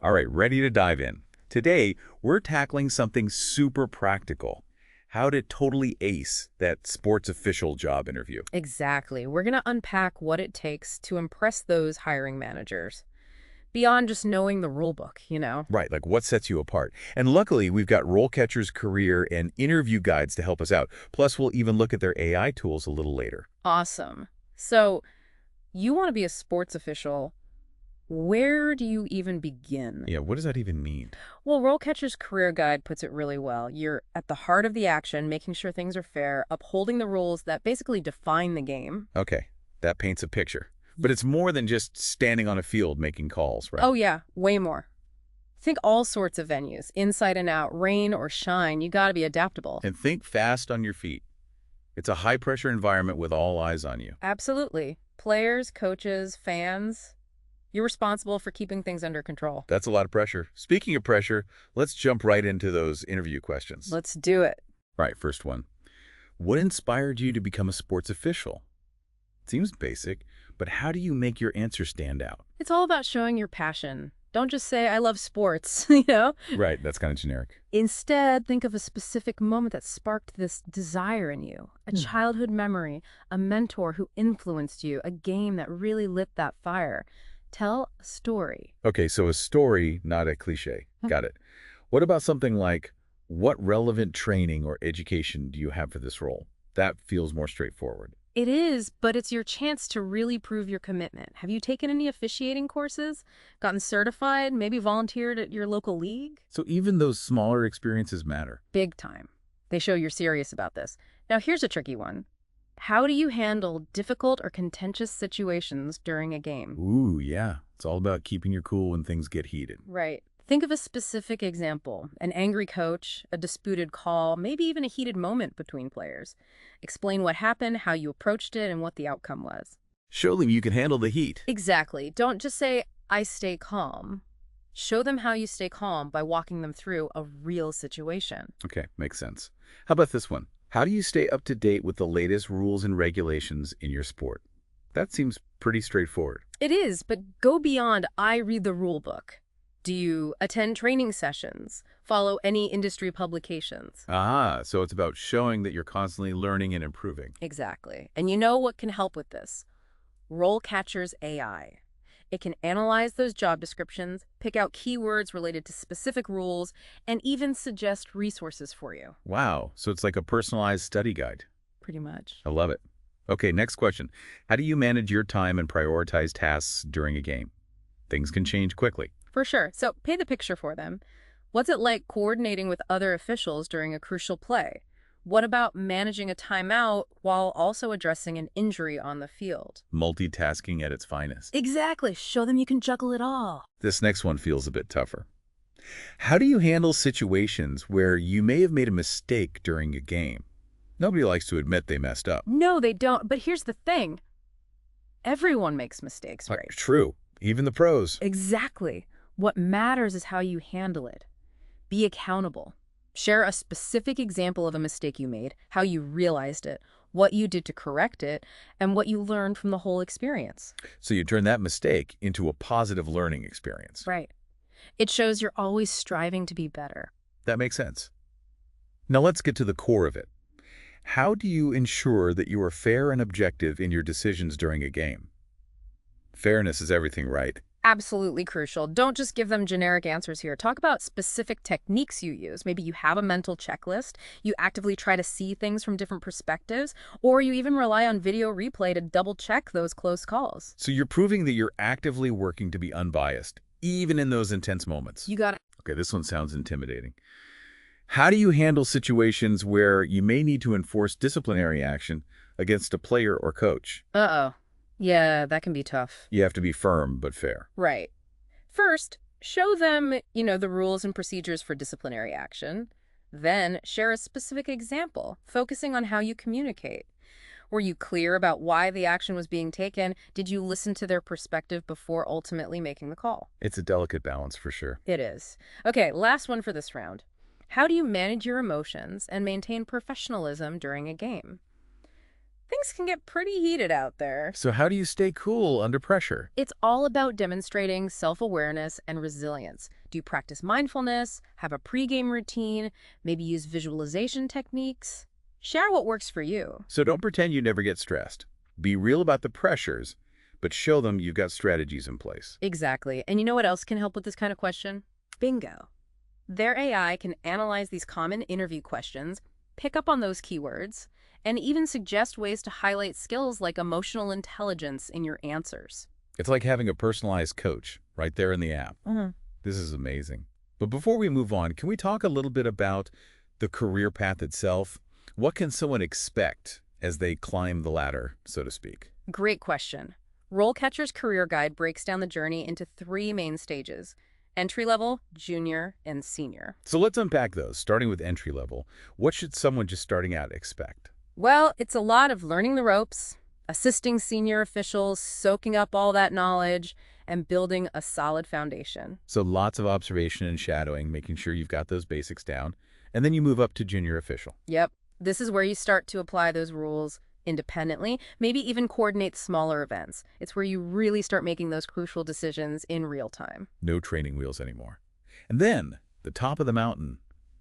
All right, ready to dive in. Today, we're tackling something super practical. How to totally ace that sports official job interview. Exactly. We're going to unpack what it takes to impress those hiring managers beyond just knowing the rule book. Right, like what sets you apart. And luckily, we've got RoleCatcher's career and interview guides to help us out. Plus, we'll even look at their AI tools a little later. Awesome. So, you want to be a sports official. Where do you even begin? Yeah, what does that even mean? Well, RoleCatcher's career guide puts it really well. You're at the heart of the action, making sure things are fair, upholding the rules that basically define the game. Okay, that paints a picture. But it's more than just standing on a field making calls, right? Oh, yeah, way more. Think all sorts of venues, inside and out, rain or shine. You got to be adaptable. And think fast on your feet. It's a high-pressure environment with all eyes on you. Absolutely. Players, coaches, fans, you're responsible for keeping things under control. That's a lot of pressure. Speaking of pressure, let's jump right into those interview questions. Let's do it. Right, first one. What inspired you to become a sports official? Seems basic, but how do you make your answer stand out? It's all about showing your passion. Don't just say, I love sports. Right, that's kind of generic. Instead, think of a specific moment that sparked this desire in you. A childhood memory, a mentor who influenced you, a game that really lit that fire. Tell a story. Okay, so a story, not a cliche. Got it. What about something like, what relevant training or education do you have for this role? That feels more straightforward. It is, but it's your chance to really prove your commitment. Have you taken any officiating courses? Gotten certified? Maybe volunteered at your local league? So even those smaller experiences matter. Big time. They show you're serious about this. Now here's a tricky one. How do you handle difficult or contentious situations during a game? Ooh, yeah. It's all about keeping your cool when things get heated. Right. Think of a specific example. An angry coach, a disputed call, maybe even a heated moment between players. Explain what happened, how you approached it, and what the outcome was. Show them you can handle the heat. Exactly. Don't just say, I stay calm. Show them how you stay calm by walking them through a real situation. Okay, makes sense. How about this one? How do you stay up to date with the latest rules and regulations in your sport? That seems pretty straightforward. It is, but go beyond I read the rule book. Do you attend training sessions? Follow any industry publications? Ah, so it's about showing that you're constantly learning and improving. Exactly. And you know what can help with this? RoleCatcher's AI. It can analyze those job descriptions, pick out keywords related to specific rules, and even suggest resources for you. Wow, so it's like a personalized study guide. Pretty much. I love it. Okay, next question. How do you manage your time and prioritize tasks during a game? Things can change quickly. For sure. So paint the picture for them. What's it like coordinating with other officials during a crucial play? What about managing a timeout while also addressing an injury on the field? Multitasking at its finest. Exactly. Show them you can juggle it all. This next one feels a bit tougher. How do you handle situations where you may have made a mistake during a game? Nobody likes to admit they messed up. No, they don't. But here's the thing. Everyone makes mistakes, right? True. Even the pros. Exactly. What matters is how you handle it. Be accountable. Share a specific example of a mistake you made, how you realized it, what you did to correct it, and what you learned from the whole experience. So you turn that mistake into a positive learning experience. Right. It shows you're always striving to be better. That makes sense. Now let's get to the core of it. How do you ensure that you are fair and objective in your decisions during a game? Fairness is everything, right? Absolutely crucial. Don't just give them generic answers here. Talk about specific techniques you use. Maybe you have a mental checklist, you actively try to see things from different perspectives, or you even rely on video replay to double-check those close calls. So you're proving that you're actively working to be unbiased, even in those intense moments. You got it. Okay, this one sounds intimidating. How do you handle situations where you may need to enforce disciplinary action against a player or coach? Uh-oh. Yeah, that can be tough. You have to be firm but fair. Right. First, show them, the rules and procedures for disciplinary action. Then, share a specific example, focusing on how you communicate. Were you clear about why the action was being taken? Did you listen to their perspective before ultimately making the call? It's a delicate balance for sure. It is. Okay, last one for this round. How do you manage your emotions and maintain professionalism during a game? things can get pretty heated out there. So how do you stay cool under pressure? It's all about demonstrating self-awareness and resilience. Do you practice mindfulness, have a pregame routine, maybe use visualization techniques? Share what works for you. So don't pretend you never get stressed. Be real about the pressures, but show them you've got strategies in place. Exactly. And you know what else can help with this kind of question? Bingo. Their AI can analyze these common interview questions, pick up on those keywords, and even suggest ways to highlight skills like emotional intelligence in your answers. It's like having a personalized coach right there in the app. This is amazing. But before we move on, can we talk a little bit about the career path itself? What can someone expect as they climb the ladder, so to speak? Great question. RoleCatcher's career guide breaks down the journey into 3 main stages: entry-level, junior, and senior. So let's unpack those, starting with entry level. What should someone just starting out expect? Well, it's a lot of learning the ropes, assisting senior officials, soaking up all that knowledge, and building a solid foundation. So lots of observation and shadowing, making sure you've got those basics down, and then you move up to junior official. Yep, this is where you start to apply those rules independently, maybe even coordinate smaller events. It's where you really start making those crucial decisions in real time. No training wheels anymore. And then, the top of the mountain,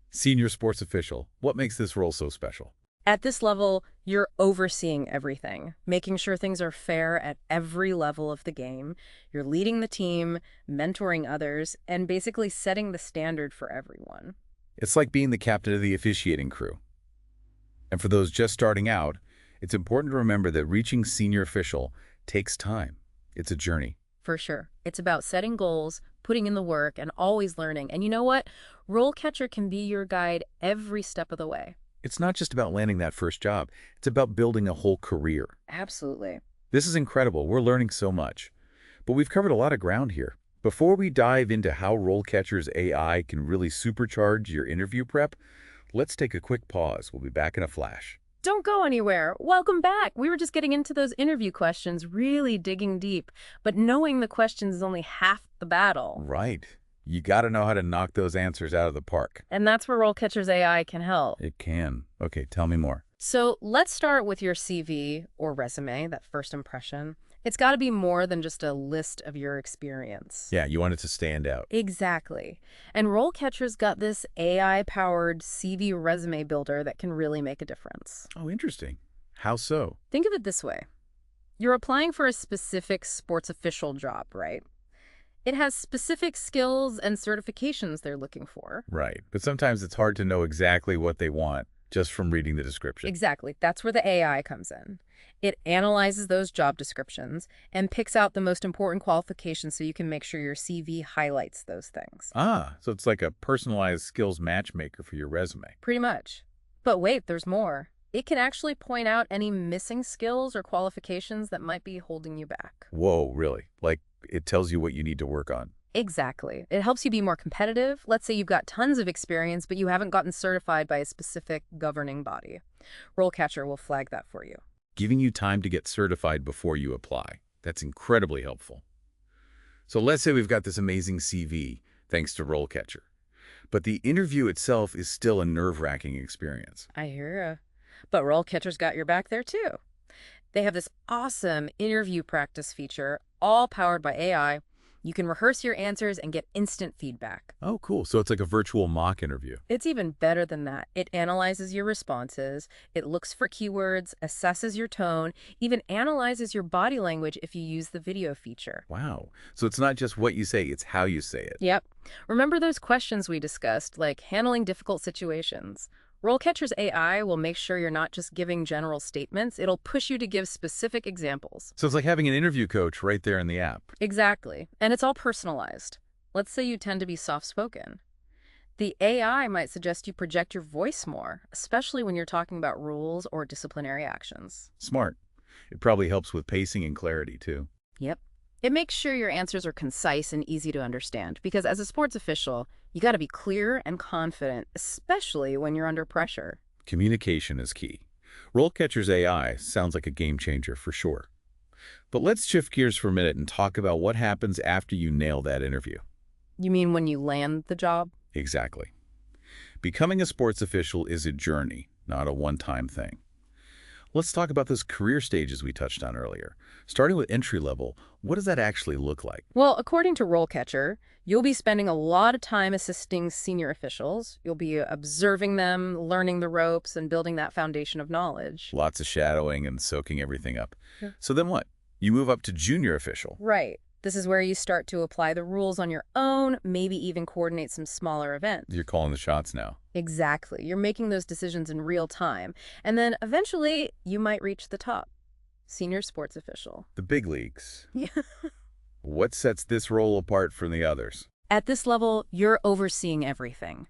senior sports official. What makes this role so special? At this level, you're overseeing everything, making sure things are fair at every level of the game. You're leading the team, mentoring others, and basically setting the standard for everyone. It's like being the captain of the officiating crew. And for those just starting out, it's important to remember that reaching senior official takes time. It's a journey. For sure. It's about setting goals, putting in the work, and always learning. And you know what? RoleCatcher can be your guide every step of the way. It's not just about landing that first job. It's about building a whole career. Absolutely. This is incredible. We're learning so much. But we've covered a lot of ground here. Before we dive into how RoleCatcher's AI can really supercharge your interview prep, let's take a quick pause. We'll be back in a flash. Don't go anywhere. Welcome back. We were just getting into those interview questions, really digging deep. But knowing the questions is only half the battle. Right. You got to know how to knock those answers out of the park. And that's where RoleCatcher's AI can help. It can. Okay, tell me more. So let's start with your CV or resume, that first impression. It's got to be more than just a list of your experience. Yeah, you want it to stand out. Exactly. And RoleCatcher's got this AI-powered CV resume builder that can really make a difference. Oh, interesting. How so? Think of it this way. You're applying for a specific sports official job, right? It has specific skills and certifications they're looking for. Right. But sometimes it's hard to know exactly what they want just from reading the description. Exactly. That's where the AI comes in. It analyzes those job descriptions and picks out the most important qualifications so you can make sure your CV highlights those things. Ah, so it's like a personalized skills matchmaker for your resume. Pretty much. But wait, there's more. It can actually point out any missing skills or qualifications that might be holding you back. Whoa, really? Like it tells you what you need to work on. Exactly. It helps you be more competitive. Let's say you've got tons of experience, but you haven't gotten certified by a specific governing body. RoleCatcher will flag that for you. Giving you time to get certified before you apply. That's incredibly helpful. So let's say we've got this amazing CV, thanks to RoleCatcher. But the interview itself is still a nerve-wracking experience. I hear ya. But RoleCatcher's got your back there too. They have this awesome interview practice feature, all powered by AI. You can rehearse your answers and get instant feedback. Oh, cool. So it's like a virtual mock interview. It's even better than that. It analyzes your responses, it looks for keywords, assesses your tone, even analyzes your body language if you use the video feature. Wow. So it's not just what you say, it's how you say it. Yep. Remember those questions we discussed, like handling difficult situations? RoleCatcher's AI will make sure you're not just giving general statements. It'll push you to give specific examples. So it's like having an interview coach right there in the app. Exactly. And it's all personalized. Let's say you tend to be soft-spoken. The AI might suggest you project your voice more, especially when you're talking about rules or disciplinary actions. Smart. It probably helps with pacing and clarity, too. Yep. It makes sure your answers are concise and easy to understand, because as a sports official, you got to be clear and confident, especially when you're under pressure. Communication is key. RoleCatcher's AI sounds like a game changer for sure. But let's shift gears for a minute and talk about what happens after you nail that interview. You mean when you land the job? Exactly. Becoming a sports official is a journey, not a one-time thing. Let's talk about those career stages we touched on earlier. Starting with entry level, what does that actually look like? Well, according to RoleCatcher, you'll be spending a lot of time assisting senior officials. You'll be observing them, learning the ropes, and building that foundation of knowledge. Lots of shadowing and soaking everything up. Yeah. So then what? You move up to junior official. Right. This is where you start to apply the rules on your own, maybe even coordinate some smaller events. You're calling the shots now. Exactly. You're making those decisions in real time. And then eventually, you might reach the top. Senior sports official. The big leagues. Yeah. What sets this role apart from the others? At this level, you're overseeing everything.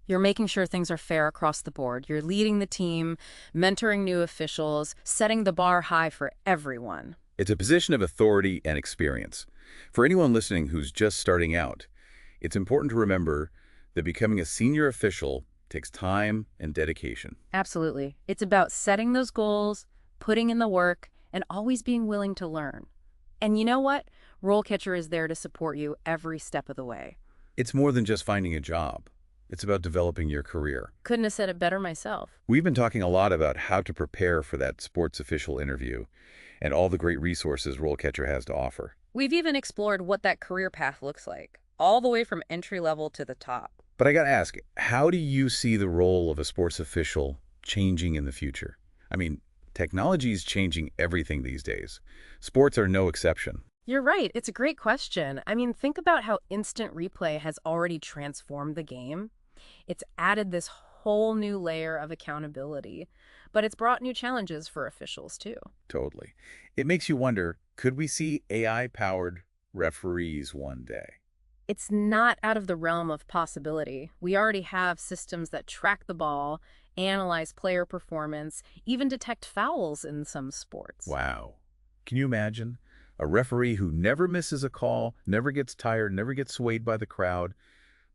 You're making sure things are fair across the board. You're leading the team, mentoring new officials, setting the bar high for everyone. It's a position of authority and experience. For anyone listening who's just starting out, it's important to remember that becoming a senior official takes time and dedication. Absolutely. It's about setting those goals, putting in the work, and always being willing to learn. And you know what? RoleCatcher is there to support you every step of the way. It's more than just finding a job. It's about developing your career. Couldn't have said it better myself. We've been talking a lot about how to prepare for that sports official interview and all the great resources RoleCatcher has to offer. We've even explored what that career path looks like, all the way from entry level to the top. But I gotta ask, how do you see the role of a sports official changing in the future? I mean, technology is changing everything these days. Sports are no exception. You're right. It's a great question. I mean, think about how instant replay has already transformed the game. It's added this whole new layer of accountability, but it's brought new challenges for officials too. Totally. It makes you wonder, could we see AI-powered referees one day? It's not out of the realm of possibility. We already have systems that track the ball, analyze player performance, even detect fouls in some sports. Wow. Can you imagine? A referee who never misses a call, never gets tired, never gets swayed by the crowd.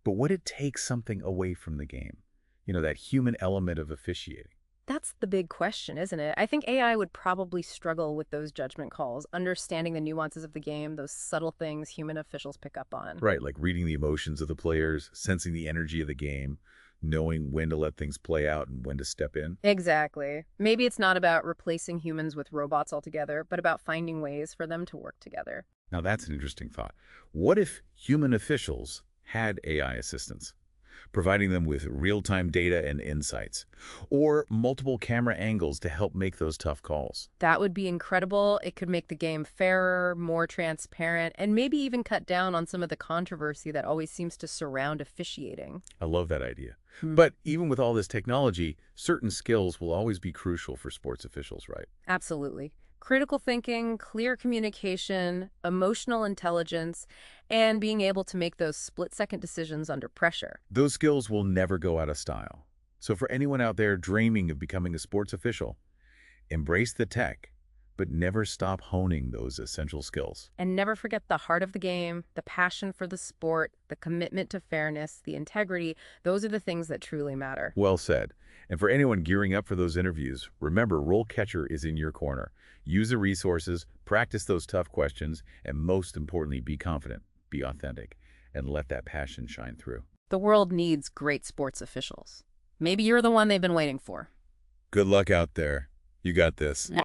But would it take something away from the game? You know, that human element of officiating. That's the big question, isn't it? I think AI would probably struggle with those judgment calls, understanding the nuances of the game, those subtle things human officials pick up on. Right, like reading the emotions of the players, sensing the energy of the game, knowing when to let things play out and when to step in. Exactly. Maybe it's not about replacing humans with robots altogether, but about finding ways for them to work together. Now that's an interesting thought. What if human officials had AI assistants, providing them with real-time data and insights, or multiple camera angles to help make those tough calls? That would be incredible. It could make the game fairer, more transparent, and maybe even cut down on some of the controversy that always seems to surround officiating. I love that idea. But even with all this technology, certain skills will always be crucial for sports officials, right? Absolutely. Critical thinking, clear communication, emotional intelligence, and being able to make those split-second decisions under pressure. Those skills will never go out of style. So for anyone out there dreaming of becoming a sports official, embrace the tech, but never stop honing those essential skills. And never forget the heart of the game, the passion for the sport, the commitment to fairness, the integrity. Those are the things that truly matter. Well said. And for anyone gearing up for those interviews, remember, RoleCatcher is in your corner. Use the resources, practice those tough questions, and most importantly, be confident, be authentic, and let that passion shine through. The world needs great sports officials. Maybe you're the one they've been waiting for. Good luck out there. You got this.